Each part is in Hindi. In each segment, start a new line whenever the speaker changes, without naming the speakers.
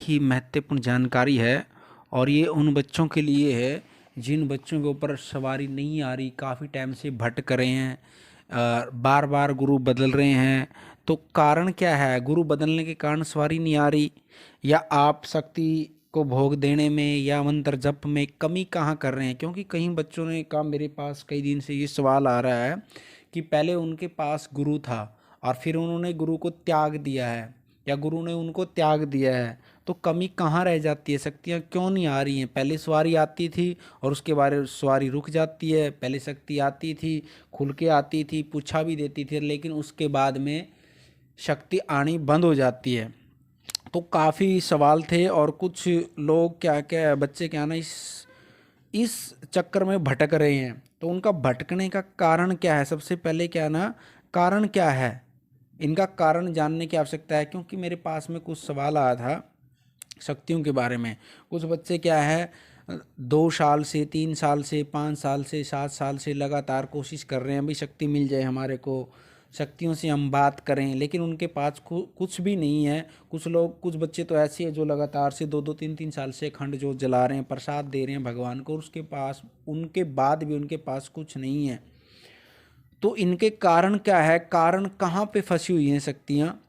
ही महत्वपूर्ण जानकारी है और ये उन बच्चों के लिए है जिन बच्चों के ऊपर सवारी नहीं आ रही, काफ़ी टाइम से भटक रहे हैं, बार बार गुरु बदल रहे हैं। तो कारण क्या है? गुरु बदलने के कारण सवारी नहीं आ रही, या आप शक्ति को भोग देने में या मंत्र जप में कमी कहाँ कर रहे हैं? क्योंकि कई बच्चों ने कहा, मेरे पास कई दिन से ये सवाल आ रहा है कि पहले उनके पास गुरु था और फिर उन्होंने गुरु को त्याग दिया है या गुरु ने उनको त्याग दिया है, तो कमी कहाँ रह जाती है? शक्तियाँ क्यों नहीं आ रही हैं? पहले सवारी आती थी और उसके बाद सवारी रुक जाती है। पहले शक्ति आती थी, खुल के आती थी, पूछा भी देती थी, लेकिन उसके बाद में शक्ति आनी बंद हो जाती है। तो काफ़ी सवाल थे और कुछ लोग क्या क्या बच्चे क्या ना इस चक्कर में भटक रहे हैं। तो उनका भटकने का कारण क्या है? सबसे पहले क्या ना, कारण क्या है? इनका कारण जानने की आवश्यकता है, क्योंकि मेरे पास में कुछ सवाल आया था शक्तियों के बारे में। कुछ बच्चे क्या है 2 साल से, 3 साल से, 5 साल से, 7 साल से लगातार कोशिश कर रहे हैं भाई शक्ति मिल जाए हमारे को, शक्तियों से हम बात करें, लेकिन उनके पास कुछ भी नहीं है। कुछ बच्चे तो ऐसे हैं जो लगातार से 2-2, 3-3 साल से अखंड ज्योत जला रहे हैं, प्रसाद दे रहे हैं भगवान को, और उसके पास उनके बाद भी उनके पास कुछ नहीं है। तो इनके कारण क्या है? कारण कहाँ पे फंसी हुई हैं शक्तियाँ?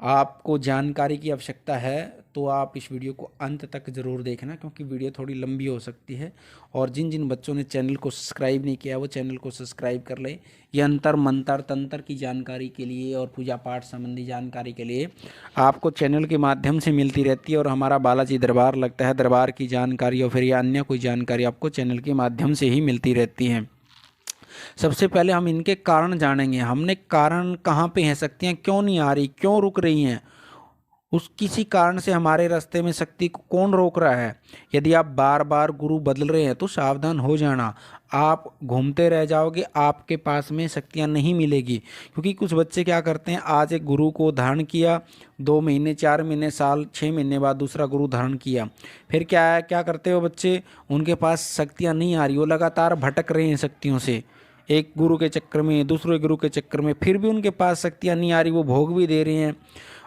आपको जानकारी की आवश्यकता है तो आप इस वीडियो को अंत तक ज़रूर देखना, क्योंकि वीडियो थोड़ी लंबी हो सकती है। और जिन जिन बच्चों ने चैनल को सब्सक्राइब नहीं किया वो चैनल को सब्सक्राइब कर लें। ये अंतर मंत्र तंत्र की जानकारी के लिए और पूजा पाठ संबंधी जानकारी के लिए आपको चैनल के माध्यम से मिलती रहती है। और हमारा बालाजी दरबार लगता है, दरबार की जानकारी और फिर या अन्य कोई जानकारी आपको चैनल के माध्यम से ही मिलती रहती है। सबसे पहले हम इनके कारण जानेंगे। हमने कारण कहाँ पे हैं, शक्तियाँ क्यों नहीं आ रही, क्यों रुक रही हैं, उस किसी कारण से हमारे रास्ते में शक्ति को कौन रोक रहा है। यदि आप बार बार गुरु बदल रहे हैं तो सावधान हो जाना, आप घूमते रह जाओगे, आपके पास में शक्तियाँ नहीं मिलेगी। क्योंकि कुछ बच्चे क्या करते हैं, आज एक गुरु को धारण किया, 2 महीने, 4 महीने, साल, 6 महीने बाद दूसरा गुरु धारण किया, फिर क्या है, क्या करते हो बच्चे, उनके पास शक्तियाँ नहीं आ रही, वो लगातार भटक रहे हैं शक्तियों से, एक गुरु के चक्कर में, दूसरे गुरु के चक्कर में, फिर भी उनके पास शक्तियाँ नहीं आ रही, वो भोग भी दे रहे हैं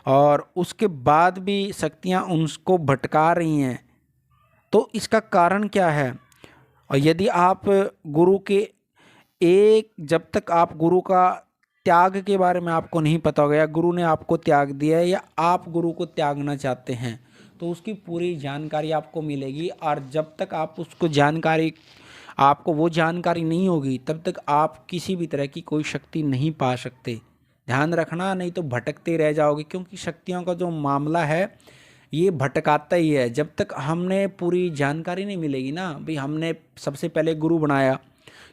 और उसके बाद भी शक्तियाँ उनको भटका रही हैं। तो इसका कारण क्या है? और यदि आप गुरु के जब तक आप गुरु का त्याग के बारे में आपको नहीं पता होगा, या गुरु ने आपको त्याग दिया है या आप गुरु को त्यागना चाहते हैं, तो उसकी पूरी जानकारी आपको मिलेगी। और जब तक आपको वो जानकारी नहीं होगी तब तक आप किसी भी तरह की कोई शक्ति नहीं पा सकते। ध्यान रखना, नहीं तो भटकते रह जाओगे, क्योंकि शक्तियों का जो मामला है ये भटकाता ही है। जब तक हमने पूरी जानकारी नहीं मिलेगी ना भाई, हमने सबसे पहले गुरु बनाया,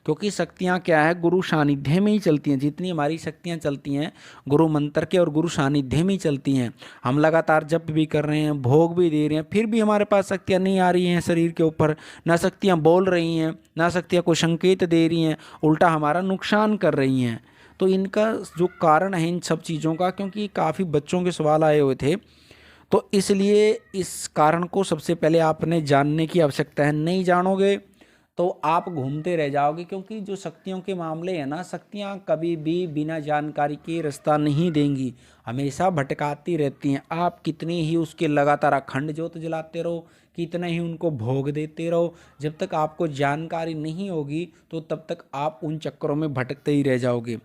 क्योंकि शक्तियाँ क्या है, गुरु सानिध्य में ही चलती हैं। जितनी हमारी शक्तियाँ चलती हैं गुरु मंत्र के और गुरु सानिध्य में ही चलती हैं। हम लगातार जप भी कर रहे हैं, भोग भी दे रहे हैं, फिर भी हमारे पास शक्तियाँ नहीं आ रही हैं शरीर के ऊपर, ना शक्तियाँ बोल रही हैं, ना शक्तियाँ कोई संकेत दे रही हैं, उल्टा हमारा नुकसान कर रही हैं। तो इनका जो कारण है इन सब चीज़ों का, क्योंकि काफ़ी बच्चों के सवाल आए हुए थे, तो इसलिए इस कारण को सबसे पहले आपने जानने की आवश्यकता है। नहीं जानोगे तो आप घूमते रह जाओगे, क्योंकि जो शक्तियों के मामले हैं ना, शक्तियाँ कभी भी बिना जानकारी के रास्ता नहीं देंगी, हमेशा भटकाती रहती हैं। आप कितनी ही उसके लगातार अखंड ज्योत जलाते रहो, कितना ही उनको भोग देते रहो, जब तक आपको जानकारी नहीं होगी तो तब तक आप उन चक्करों में भटकते ही रह जाओगे।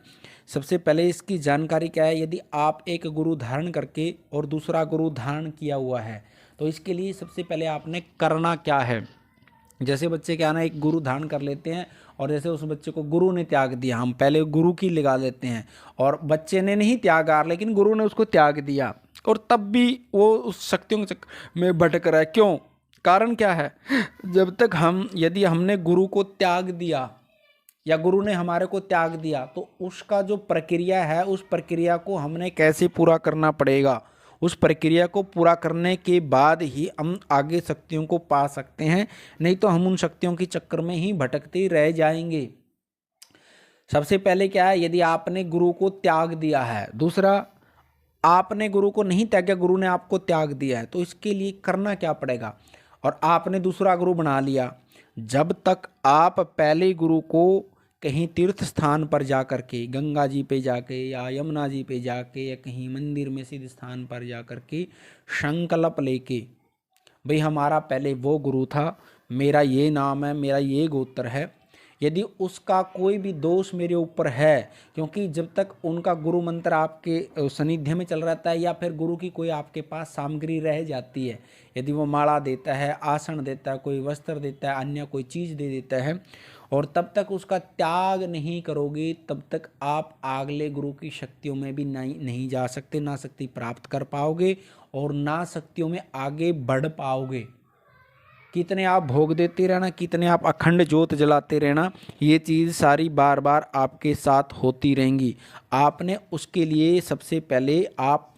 सबसे पहले इसकी जानकारी क्या है, यदि आप एक गुरु धारण करके और दूसरा गुरु धारण किया हुआ है, तो इसके लिए सबसे पहले आपने करना क्या है। जैसे बच्चे क्या ना, एक गुरु धारण कर लेते हैं और जैसे उस बच्चे को गुरु ने त्याग दिया, हम पहले गुरु की लगा लेते हैं, और बच्चे ने नहीं त्यागा लेकिन गुरु ने उसको त्याग दिया, और तब भी वो उस शक्तियों के चक्कर में भटक रहा है। क्यों? कारण क्या है? जब तक यदि हमने गुरु को त्याग दिया या गुरु ने हमारे को त्याग दिया, तो उसका जो प्रक्रिया है, उस प्रक्रिया को हमने कैसे पूरा करना पड़ेगा। उस प्रक्रिया को पूरा करने के बाद ही हम आगे शक्तियों को पा सकते हैं, नहीं तो हम उन शक्तियों के चक्कर में ही भटकते रह जाएंगे। सबसे पहले क्या है, यदि आपने गुरु को त्याग दिया है, दूसरा आपने गुरु को नहीं त्यागा, गुरु ने आपको त्याग दिया है, तो इसके लिए करना क्या पड़ेगा। और आपने दूसरा गुरु बना लिया, जब तक आप पहले गुरु को कहीं तीर्थ स्थान पर जा कर के, गंगा जी पे जाके या यमुना जी पे जाके या कहीं मंदिर में सिद्ध स्थान पर जा कर के संकल्प लेके, भाई हमारा पहले वो गुरु था, मेरा ये नाम है, मेरा ये गोत्र है, यदि उसका कोई भी दोष मेरे ऊपर है, क्योंकि जब तक उनका गुरु मंत्र आपके सानिध्य में चल रहता है या फिर गुरु की कोई आपके पास सामग्री रह जाती है, यदि वो माला देता है, आसन देता है, कोई वस्त्र देता है, अन्य कोई चीज़ दे देता है, और तब तक उसका त्याग नहीं करोगे, तब तक आप अगले गुरु की शक्तियों में भी नहीं जा सकते, ना शक्ति प्राप्त कर पाओगे और ना शक्तियों में आगे बढ़ पाओगे। कितने आप भोग देते रहना, कितने आप अखंड ज्योत जलाते रहना, ये चीज़ सारी बार बार आपके साथ होती रहेंगी। आपने उसके लिए सबसे पहले आप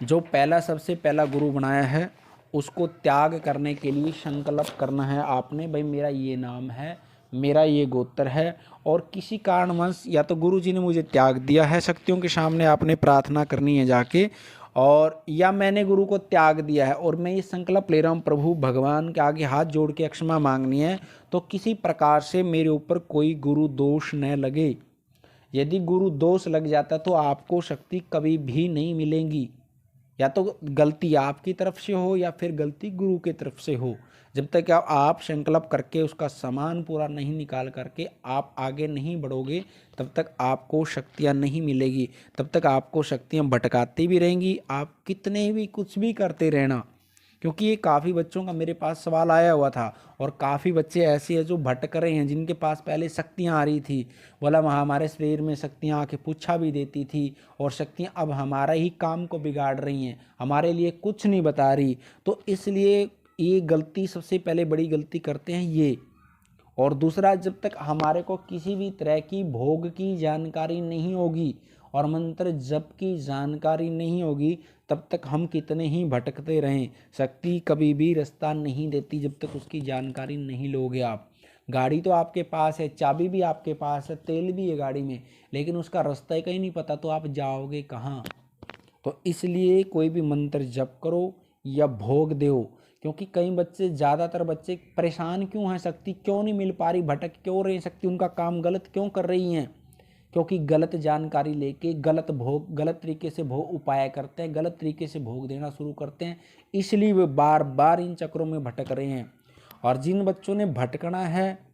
जो सबसे पहला गुरु बनाया है उसको त्याग करने के लिए संकल्प करना है आपने, भाई मेरा ये नाम है, मेरा ये गोत्र है, और किसी कारणवश या तो गुरु जी ने मुझे त्याग दिया है, शक्तियों के सामने आपने प्रार्थना करनी है जाके, और या मैंने गुरु को त्याग दिया है और मैं ये संकल्प ले रहा हूँ प्रभु भगवान के आगे हाथ जोड़ के क्षमा मांगनी है, तो किसी प्रकार से मेरे ऊपर कोई गुरु दोष न लगे। यदि गुरु दोष लग जाता तो आपको शक्ति कभी भी नहीं मिलेगी, या तो गलती आपकी तरफ से हो या फिर गलती गुरु की तरफ से हो। जब तक आप संकल्प करके उसका सामान पूरा नहीं निकाल करके आप आगे नहीं बढ़ोगे, तब तक आपको शक्तियाँ नहीं मिलेगी, तब तक आपको शक्तियाँ भटकाती भी रहेंगी। आप कितने भी कुछ भी करते रहना, क्योंकि ये काफ़ी बच्चों का मेरे पास सवाल आया हुआ था, और काफ़ी बच्चे ऐसे हैं जो भटक रहे हैं, जिनके पास पहले शक्तियाँ आ रही थी, बोला हमारे शरीर में शक्तियाँ आके पूछा भी देती थी, और शक्तियाँ अब हमारा ही काम को बिगाड़ रही हैं, हमारे लिए कुछ नहीं बता रही। तो इसलिए ये गलती सबसे पहले बड़ी गलती करते हैं ये। और दूसरा, जब तक हमारे को किसी भी तरह की भोग की जानकारी नहीं होगी और मंत्र जप की जानकारी नहीं होगी, तब तक हम कितने ही भटकते रहें, शक्ति कभी भी रास्ता नहीं देती जब तक उसकी जानकारी नहीं लोगे आप। गाड़ी तो आपके पास है, चाबी भी आपके पास है, तेल भी है गाड़ी में, लेकिन उसका रास्ता ही कहीं नहीं पता, तो आप जाओगे कहाँ। तो इसलिए कोई भी मंत्र जप करो या भोग दो, क्योंकि कई बच्चे, ज़्यादातर बच्चे परेशान क्यों हैं, शक्ति क्यों नहीं मिल पा रही, भटक क्यों रही शक्ति, उनका काम गलत क्यों कर रही हैं, क्योंकि गलत जानकारी लेके गलत तरीके से भोग उपाय करते हैं, गलत तरीके से भोग देना शुरू करते हैं, इसलिए वे बार बार इन चक्रों में भटक रहे हैं। और जिन बच्चों ने भटकना है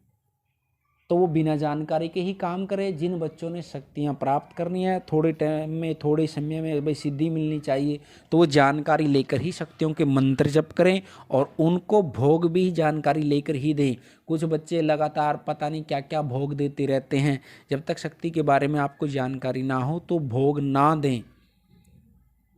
तो वो बिना जानकारी के ही काम करें। जिन बच्चों ने शक्तियाँ प्राप्त करनी है, थोड़े टाइम में, थोड़े समय में भाई सिद्धि मिलनी चाहिए, तो वो जानकारी लेकर ही शक्तियों के मंत्र जप करें और उनको भोग भी जानकारी लेकर ही दें। कुछ बच्चे लगातार पता नहीं क्या क्या भोग देते रहते हैं, जब तक शक्ति के बारे में आपको जानकारी ना हो तो भोग ना दें।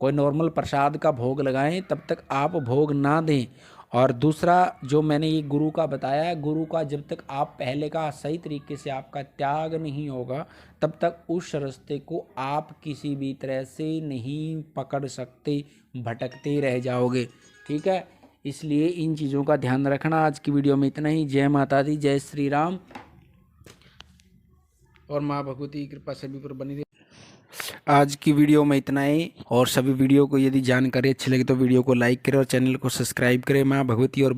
कोई नॉर्मल प्रसाद का भोग लगाएं, तब तक आप भोग ना दें। और दूसरा जो मैंने ये गुरु का बताया, गुरु का जब तक आप पहले का सही तरीके से आपका त्याग नहीं होगा, तब तक उस रास्ते को आप किसी भी तरह से नहीं पकड़ सकते, भटकते रह जाओगे। ठीक है, इसलिए इन चीज़ों का ध्यान रखना। आज की वीडियो में इतना ही। जय माता दी, जय श्री राम, और माँ भगवती की कृपा सभी पर बनी रहे। आज की वीडियो में इतना ही, और सभी वीडियो को यदि जानकारी अच्छी लगी तो वीडियो को लाइक करें और चैनल को सब्सक्राइब करें। माँ भगवती और